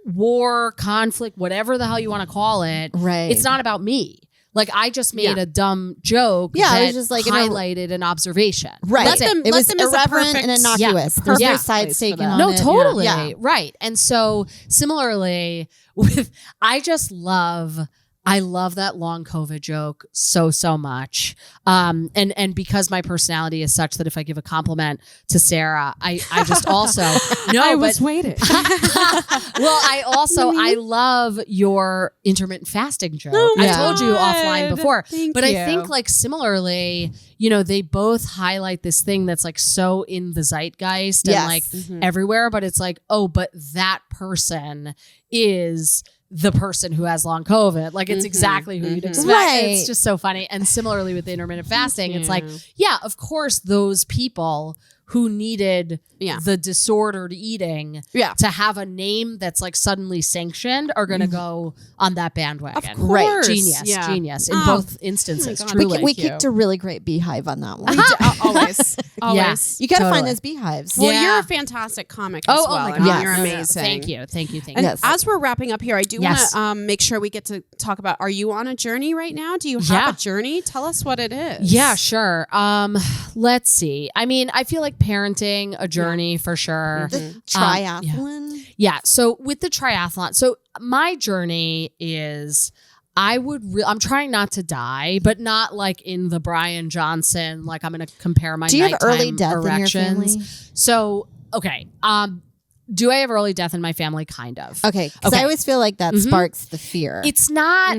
war, conflict, whatever the hell you want to call it. Right. It's not about me. Like I just made a dumb joke that it was just like highlighted an observation. Right. It was irreverent and innocuous. There's no side staking on it. No, totally. Yeah. Right. And so similarly I love that long COVID joke so much. And because my personality is such that if I give a compliment to Sarah, I just also I was waiting. Well, I love your intermittent fasting joke. I told you offline before. But I think like similarly, they both highlight this thing that's like so in the zeitgeist and like everywhere, but it's like, oh, but that person is the person who has long COVID. Like it's exactly who you'd expect. Right. It's just so funny. And similarly with the intermittent fasting, it's like, of course, those people who needed the disordered eating to have a name that's like suddenly sanctioned are going to go on that bandwagon. Of course. Genius in both instances. Truly. We kicked a really great beehive on that one. Always. Yeah, you got to find those beehives. Well, you're a fantastic comic as well. Oh my God. I mean, you're amazing. Thank you. And as we're wrapping up here, I do want to make sure we get to talk about, are you on a journey right now? Do you have a journey? Tell us what it is. Yeah, sure. Let's see. I mean, I feel like parenting a journey for sure. The triathlon. So with the triathlon, so my journey is I'm trying not to die, but not like in the Brian Johnson, like I'm going to compare my Do you have early death erections. In your family? So, okay. Do I have early death in my family? Kind of. Okay. Because I always feel like that sparks the fear. It's not.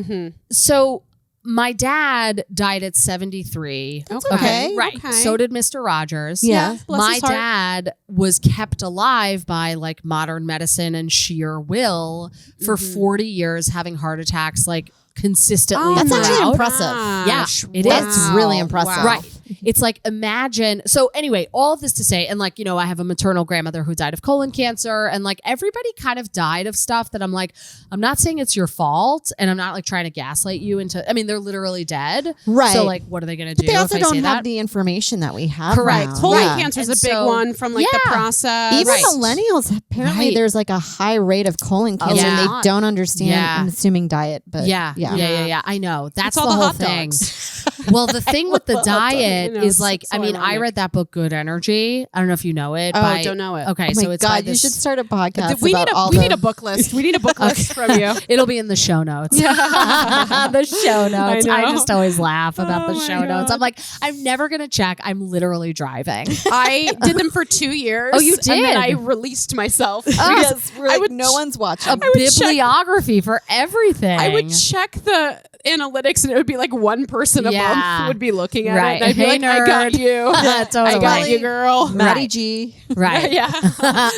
So my dad died at 73. Okay. Right. Okay. So did Mr. Rogers. Yeah. My dad was kept alive by like modern medicine and sheer will for 40 years, having heart attacks like consistently. That's throughout. actually impressive. Yeah, it That's is. really impressive. Right. It's like, imagine. So anyway, all of this to say, and like, I have a maternal grandmother who died of colon cancer, and like everybody kind of died of stuff that I'm like, I'm not saying it's your fault, and I'm not like trying to gaslight you into, I mean, they're literally dead. Right. So like, what are they going to do? But they also if I don't say have that? the information that we have. Correct. Now. Colon cancer is a big one from like the process. Even millennials, apparently there's like a high rate of colon cancer and they don't understand, I'm assuming diet, but yeah. I know. That's all the whole hot thing. dogs. Well, the thing with the diet is like, so I mean, I read that book, Good Energy. I don't know if you know it. Oh, I don't know it. Okay, Oh so my it's by God, you this, should start a podcast we about need a book list. We need a book list from you. It'll be in the show notes. The show notes. I just always laugh about the show notes. I'm like, I'm never going to check. I'm literally driving. I did them for 2 years. Oh, you did? And then I released myself. Yes, we're like, no one's watching. A bibliography for everything. I would check the analytics and it would be like one person a month would be looking at it. And I'd be like, nerd. I got you. Totally. I got you, girl. Maddie G. Right. Yeah.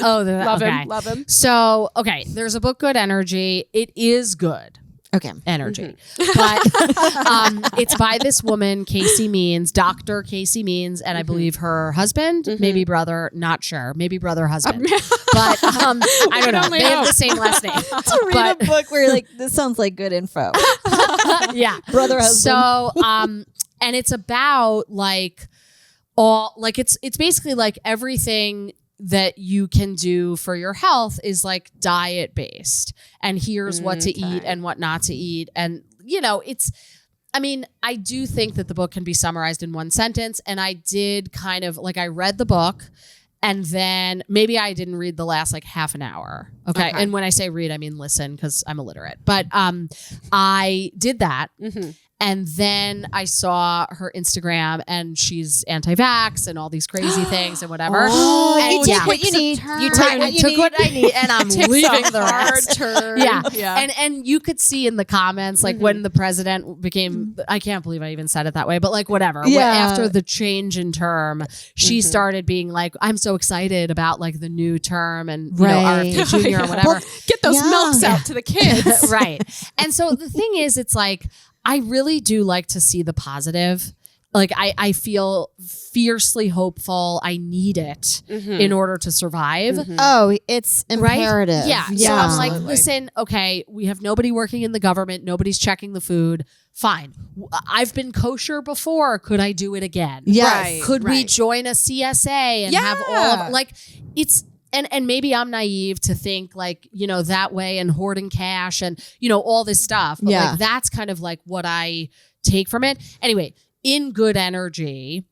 Love him. So, okay, there's a book, Good Energy. It is good. Okay. Energy. But it's by this woman, Casey Means, Dr. Casey Means, and I believe her husband, maybe brother, not sure, maybe brother, husband. But I don't know. They have the same last name. To read a book where you're like, this sounds like good info. Yeah. Brother, husband. So, and it's about like all, like it's basically like everything that you can do for your health is like diet based, and here's what to eat and what not to eat. And I mean, I do think that the book can be summarized in one sentence. And I did kind of I read the book and then maybe I didn't read the last half an hour. Okay. And when I say read, I mean listen because I'm illiterate. But I did that. Mm-hmm. And then I saw her Instagram and she's anti-vax and all these crazy things and whatever. You take what you need. You took what I need and I'm leaving the rest. Yeah. And you could see in the comments, when the president became, I can't believe I even said it that way, but whatever. Yeah. After the change in term, she started being like, I'm so excited about the new term and, RFK Jr. or whatever. Well, get those milks out to the kids. Right. And so the thing is, it's I really do like to see the positive. I feel fiercely hopeful. I need it in order to survive. Mm-hmm. Oh, it's imperative. Right? Yeah. So I'm listen, okay, we have nobody working in the government. Nobody's checking the food. Fine. I've been kosher before. Could I do it again? Yes. Right. Could we join a CSA and have all of it's and maybe I'm naive to think that way and hoarding cash and, all this stuff. But that's kind of what I take from it. Anyway, in Good Energy,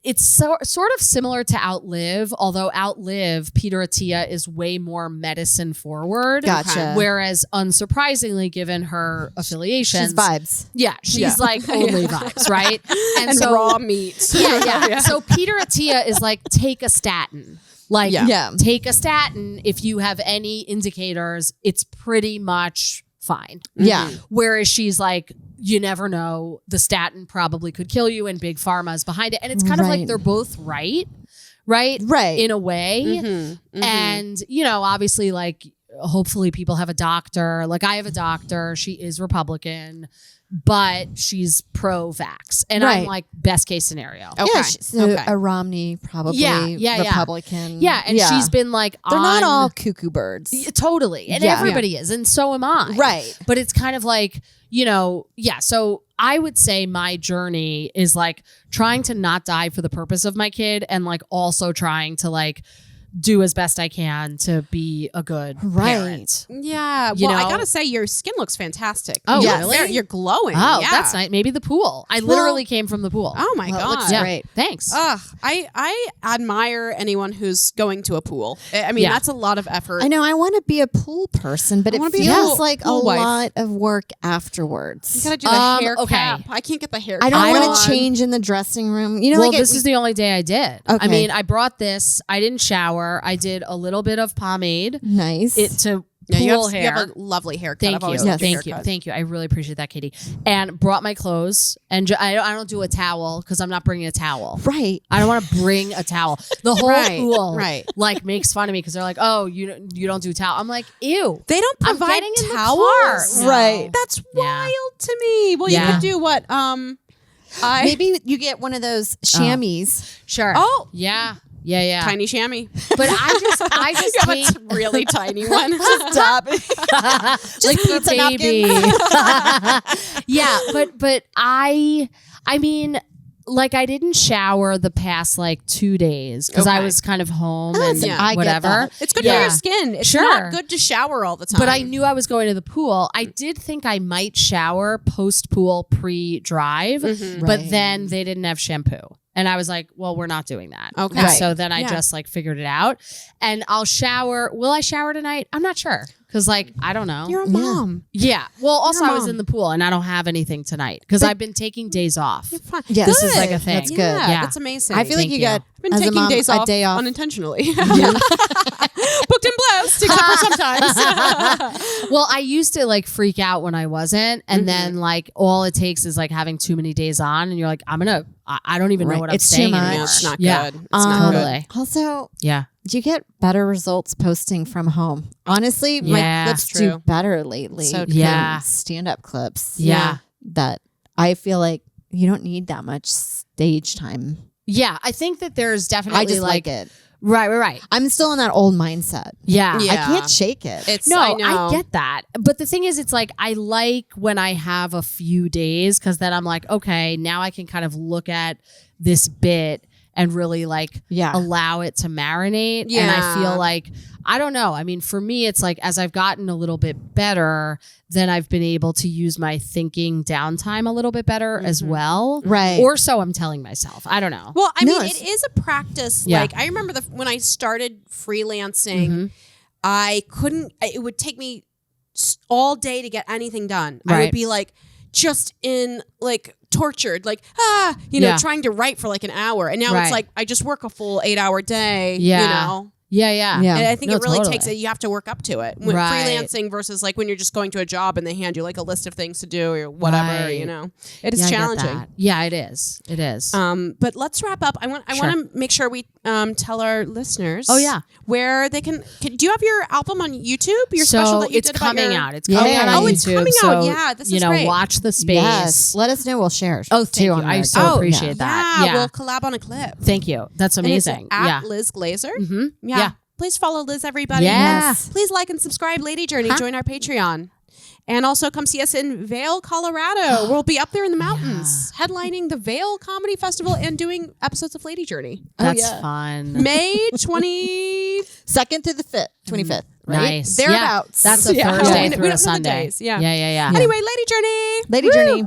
it's sort of similar to Outlive, although Outlive, Peter Attia is way more medicine forward. Gotcha. Whereas unsurprisingly, given her affiliations. She's vibes. Yeah. She's only vibes, right? And so, raw meat. Yeah. So Peter Attia is take a statin. Take a statin. If you have any indicators, it's pretty much fine. Yeah. Whereas she's you never know. The statin probably could kill you and big pharma is behind it. And it's kind of they're both right. In a way. Mm-hmm. And, obviously hopefully people have a doctor. I have a doctor. She is Republican. But she's pro-vax. And I'm best case scenario. Okay. Yeah, so a Romney probably Republican. Yeah, and she's been they're not all cuckoo birds. Totally. And everybody is. And so am I. Right. But it's kind of so I would say my journey is trying to not die for the purpose of my kid and also trying to do as best I can to be a good parent. Yeah. Well, I gotta say, your skin looks fantastic. Oh, really? You're glowing. Oh, that's nice. Maybe the pool. I literally came from the pool. Oh my God. It looks great. Thanks. I admire anyone who's going to a pool. I mean, that's a lot of effort. I know. I want to be a pool person, but it feels like a lot of work afterwards. You gotta do the hair cap. I can't get the hair cap. I don't want to change in the dressing room. This is the only day I did. Okay. I mean, I brought this. I didn't shower. I did a little bit of pomade. Nice. You hair. have a lovely haircut. Thank you. I really appreciate that, Katie. And brought my clothes. And I don't do a towel because I'm not bringing a towel. Right. I don't want to bring a towel. The whole pool makes fun of me because they're oh, you don't do towel. I'm ew. They don't provide towels. No. Right. That's wild to me. Well, you could do what? Maybe you get one of those chamois. Sure. Oh. Yeah. Tiny chamois. But I just hate a really tiny one. Stop. Just pizza baby. Yeah, but I mean, I didn't shower the past 2 days because I was kind of home and whatever. It's good for your skin. It's not good to shower all the time. But I knew I was going to the pool. I did think I might shower post-pool, pre-drive, but then they didn't have shampoo. And I was well, we're not doing that. Okay. And so then I just figured it out. And I'll shower. Will I shower tonight? I'm not sure. Because I don't know. You're a mom. Yeah. Well, also I was in the pool and I don't have anything tonight because I've been taking days off. You're fine. Yes. This is a thing. That's good. Yeah. That's amazing. I feel like you got I've been taking days off, day off unintentionally. Booked and blessed, except for sometimes. Well, I used to freak out when I wasn't. And then all it takes is having too many days on and you're I don't even know what I'm saying anymore. It's not good. It's not good. Also, do you get better results posting from home? Honestly, my clips do better lately. So stand-up clips. Yeah. That I feel like you don't need that much stage time. Yeah, I think that there's definitely I just like it. Right. I'm still in that old mindset. Yeah. I can't shake it. I get that. But the thing is, it's I like when I have a few days because then I'm okay, now I can kind of look at this bit and really like allow it to marinate. And I feel like, I don't know. I mean, for me, it's like as I've gotten a little bit better, then I've been able to use my thinking downtime a little bit better as well. Right. Or so I'm telling myself. I don't know. Well, I mean, it is a practice. Yeah. Like I remember when I started freelancing, it would take me all day to get anything done. Right. I would be like just in like tortured, like, you know, trying to write for like an hour. And now it's like, I just work a full 8-hour day, you know? Yeah. And I think it really takes it. You have to work up to it. When freelancing versus like when you're just going to a job and they hand you like a list of things to do or whatever, you know, it is challenging. Yeah, it is. It is. But let's wrap up. I want to make sure we tell our listeners. Where they can do you have your album on YouTube? Your special that you did coming out. It's coming out on YouTube. It's coming out. Yeah, this is great. Watch the space. Yes. Let us know. We'll share. Oh, thank you. I so appreciate that. Yeah, we'll collab on a clip. Thank you. That's amazing. And it's at Liz Glazer. Yeah. Please follow Liz, everybody. Yes. Please like and subscribe, Lady Journey. Join our Patreon. And also come see us in Vail, Colorado. We'll be up there in the mountains, headlining the Vail Comedy Festival and doing episodes of Lady Journey. That's fun. May 22nd through the 25th. Right? Nice. Thereabouts. That's a Thursday through a Sunday. Yeah. Yeah. Anyway, Lady Journey. Lady Journey.